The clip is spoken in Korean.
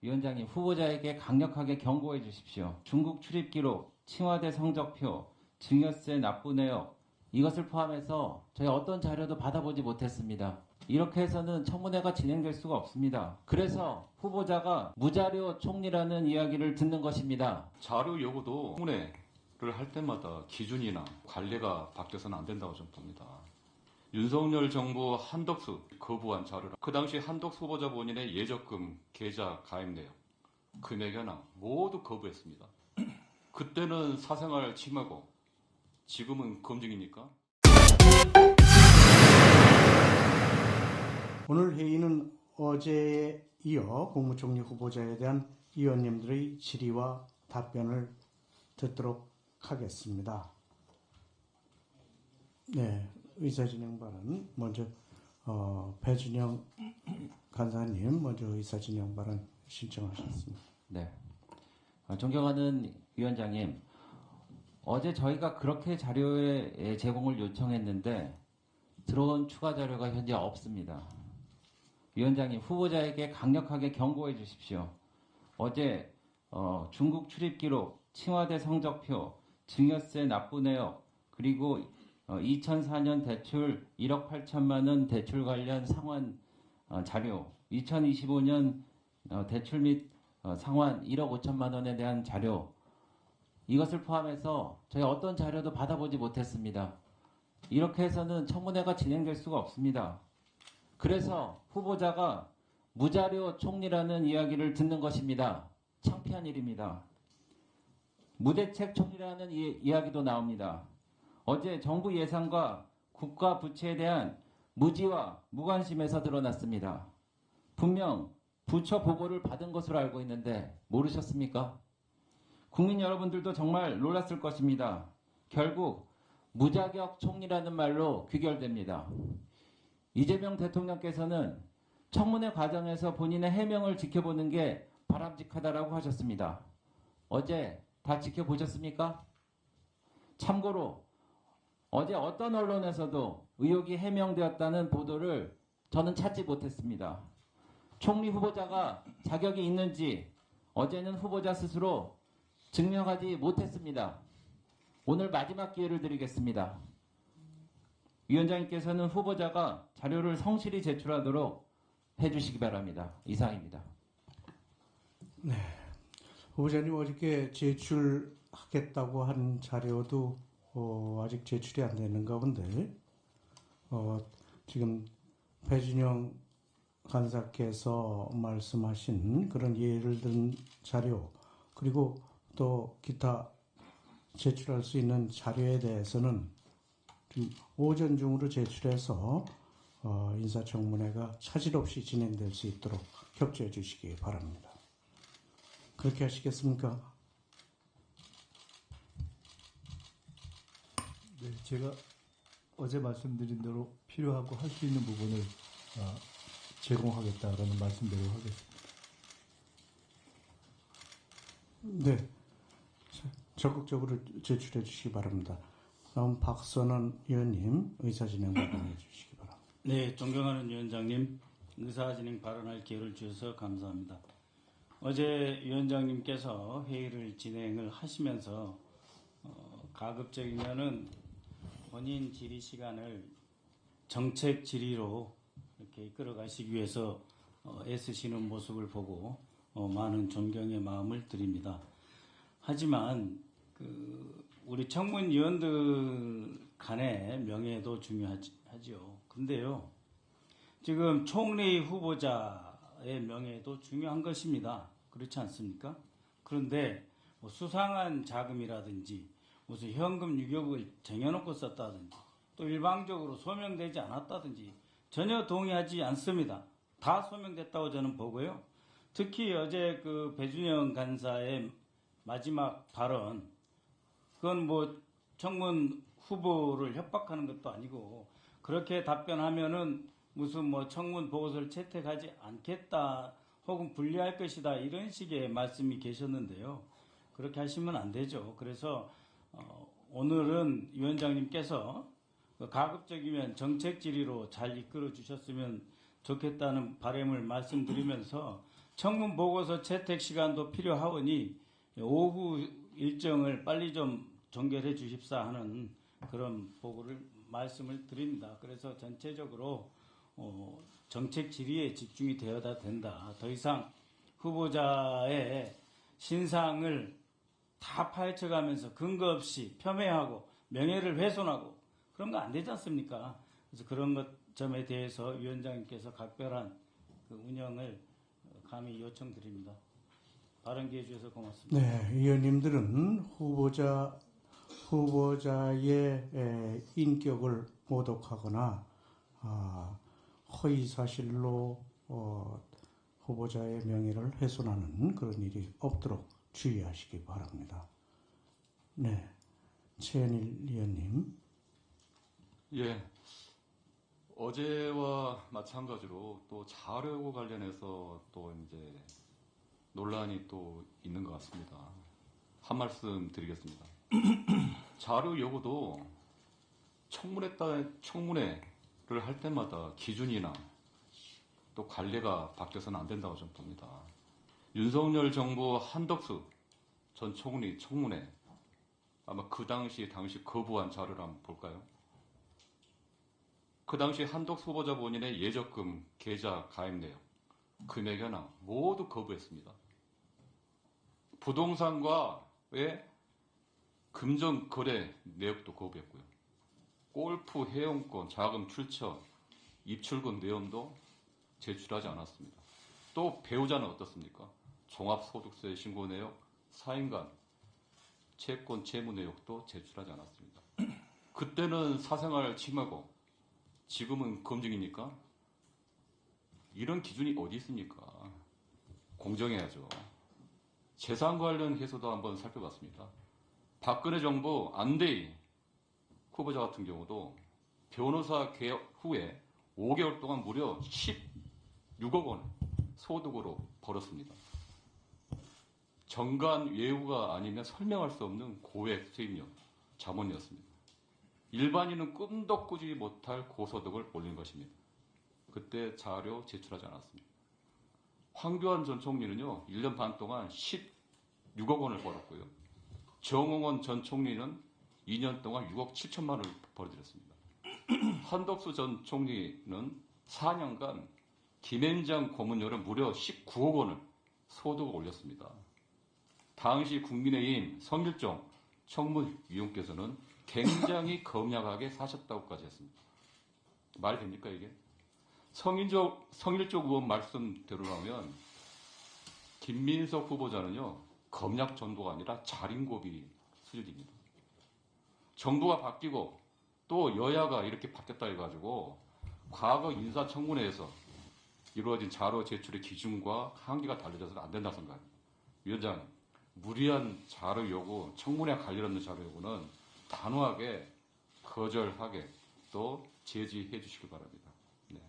위원장님, 후보자에게 강력하게 경고해 주십시오. 중국 출입 기록, 칭화대 성적표, 증여세 납부 내역, 이것을 포함해서 저희 어떤 자료도 받아보지 못했습니다. 이렇게 해서는 청문회가 진행될 수가 없습니다. 그래서 후보자가 무자료 총리라는 이야기를 듣는 것입니다. 자료 요구도 청문회를 할 때마다 기준이나 관례가 바뀌어서는 안 된다고 저는 봅니다. 윤석열 정부 한덕수 거부한 자료라. 그 당시 한덕수 후보자 본인의 예적금 계좌 가입 내역, 금액 현황 모두 거부했습니다. 그때는 사생활 침해고 지금은 검증입니까? 오늘 회의는 어제에 이어 국무총리 후보자에 대한 의원님들의 질의와 답변을 듣도록 하겠습니다. 네, 의사진행 발언 먼저 배준영 간사님 먼저 의사진행 발언 신청하셨습니다. 네, 존경하는 위원장님, 어제 저희가 그렇게 자료의 제공을 요청했는데 들어온 추가 자료가 현재 없습니다. 위원장님, 후보자에게 강력하게 경고해 주십시오. 어제 중국 출입 기록, 칭화대 성적표, 증여세 납부 내역, 그리고 2004년 대출 1억 8천만 원 대출 관련 상환 자료, 2025년 대출 및 상환 1억 5천만 원에 대한 자료, 이것을 포함해서 저희 어떤 자료도 받아보지 못했습니다. 이렇게 해서는 청문회가 진행될 수가 없습니다. 그래서 후보자가 무자료 총리라는 이야기를 듣는 것입니다. 창피한 일입니다. 무대책 총리라는 이야기도 나옵니다. 어제 정부 예산과 국가 부채에 대한 무지와 무관심에서 드러났습니다. 분명 부처 보고를 받은 것으로 알고 있는데 모르셨습니까? 국민 여러분들도 정말 놀랐을 것입니다. 결국 무자격 총리라는 말로 귀결됩니다. 이재명 대통령께서는 청문회 과정에서 본인의 해명을 지켜보는 게 바람직하다라고 하셨습니다. 어제 다 지켜보셨습니까? 참고로 어제 어떤 언론에서도 의혹이 해명되었다는 보도를 저는 찾지 못했습니다. 총리 후보자가 자격이 있는지 어제는 후보자 스스로 증명하지 못했습니다. 오늘 마지막 기회를 드리겠습니다. 위원장님께서는 후보자가 자료를 성실히 제출하도록 해주시기 바랍니다. 이상입니다. 네, 후보자님 어저께 제출하겠다고 한 자료도 아직 제출이 안 되는 가운데 지금 배준영 간사께서 말씀하신 그런 예를 든 자료 그리고 또 기타 제출할 수 있는 자료에 대해서는 좀 오전 중으로 제출해서 인사청문회가 차질 없이 진행될 수 있도록 협조해 주시기 바랍니다. 그렇게 하시겠습니까? 네, 제가 어제 말씀드린 대로 필요하고 할 수 있는 부분을 제공하겠다라는 말씀대로 하겠습니다. 네, 적극적으로 제출해 주시기 바랍니다. 다음 박선원 의원님 의사진행 발언해 주시기 바랍니다. 네, 존경하는 위원장님, 의사진행 발언할 기회를 주셔서 감사합니다. 어제 위원장님께서 회의를 진행을 하시면서 가급적이면은 본인 질의 시간을 정책 질의로 이렇게 이끌어 가시기 위해서 애쓰시는 모습을 보고 많은 존경의 마음을 드립니다. 하지만 우리 청문위원들 간의 명예도 중요하지요. 근데요, 지금 총리 후보자의 명예도 중요한 것입니다. 그렇지 않습니까? 그런데 뭐 수상한 자금이라든지 무슨 현금 유격을 쟁여놓고 썼다든지 또 일방적으로 소명되지 않았다든지 전혀 동의하지 않습니다. 다 소명됐다고 저는 보고요. 특히 어제 그 배준영 간사의 마지막 발언, 그건 뭐 청문 후보를 협박하는 것도 아니고 그렇게 답변하면은 무슨 뭐 청문 보고서를 채택하지 않겠다 혹은 불리할 것이다 이런 식의 말씀이 계셨는데요. 그렇게 하시면 안 되죠. 그래서 오늘은 위원장님께서 가급적이면 정책 질의로 잘 이끌어 주셨으면 좋겠다는 바람을 말씀드리면서 청문 보고서 채택 시간도 필요하오니 오후 일정을 빨리 좀 종결해 주십사 하는 그런 보고를 말씀을 드립니다. 그래서 전체적으로 정책 질의에 집중이 되어야 된다. 더 이상 후보자의 신상을 다 파헤쳐가면서 근거 없이 폄훼하고 명예를 훼손하고 그런 거 안 되지 않습니까? 그래서 그런 점에 대해서 위원장님께서 각별한 그 운영을 감히 요청드립니다. 발언 기회 주셔서 고맙습니다. 네, 의원님들은 후보자의 인격을 모독하거나 허위 사실로 후보자의 명예를 훼손하는 그런 일이 없도록 주의하시기 바랍니다. 네, 최현일 의원님. 예. 어제와 마찬가지로 또 자료 관련해서 또 이제 논란이 또 있는 것 같습니다. 한 말씀 드리겠습니다. 자료 요구도 청문회를 할 때마다 기준이나 또 관례가 바뀌어서는 안 된다고 좀 봅니다. 윤석열 정부 한덕수 전 총리 청문회 아마 그 당시 거부한 자료를 한번 볼까요? 그 당시 한덕수 후보자 본인의 예적금 계좌 가입 내역, 금액 현황 모두 거부했습니다. 부동산과의 금전 거래 내역도 거부했고요. 골프 회원권, 자금 출처, 입출금 내용도 제출하지 않았습니다. 또 배우자는 어떻습니까? 종합소득세 신고 내역, 사인간, 채권 채무 내역도 제출하지 않았습니다. 그때는 사생활 침해고 지금은 검증이니까 이런 기준이 어디 있습니까? 공정해야죠. 재산 관련해서도 한번 살펴봤습니다. 박근혜 정부 안대희 후보자 같은 경우도 변호사 개혁 후에 5개월 동안 무려 16억 원 소득으로 벌었습니다. 정관 외우가 아니면 설명할 수 없는 고액 수입력 자본이었습니다. 일반인은 꿈도 꾸지 못할 고소득을 올린 것입니다. 그때 자료 제출하지 않았습니다. 황교안 전 총리는요, 1년 반 동안 16억 원을 벌었고요. 정홍원 전 총리는 2년 동안 6억 7천만 원을 벌어들였습니다. 한덕수 전 총리는 4년간 김앤장 고문료를 무려 19억 원을 소득을 올렸습니다. 당시 국민의힘 성일종 청문위원께서는 굉장히 검약하게 사셨다고까지 했습니다. 말이 됩니까 이게? 성일종 의원 말씀대로라면 김민석 후보자는요 검약 정도가 아니라 자린고비 수준입니다. 정부가 바뀌고 또 여야가 이렇게 바뀌었다 해가지고 과거 인사청문회에서 이루어진 자료 제출의 기준과 한계가 달라져서는 안 된다 생각합니다. 위원장, 무리한 자료 요구, 청문회 관련 없는 자료 요구는 단호하게 거절하게 또 제지해 주시기 바랍니다. 네.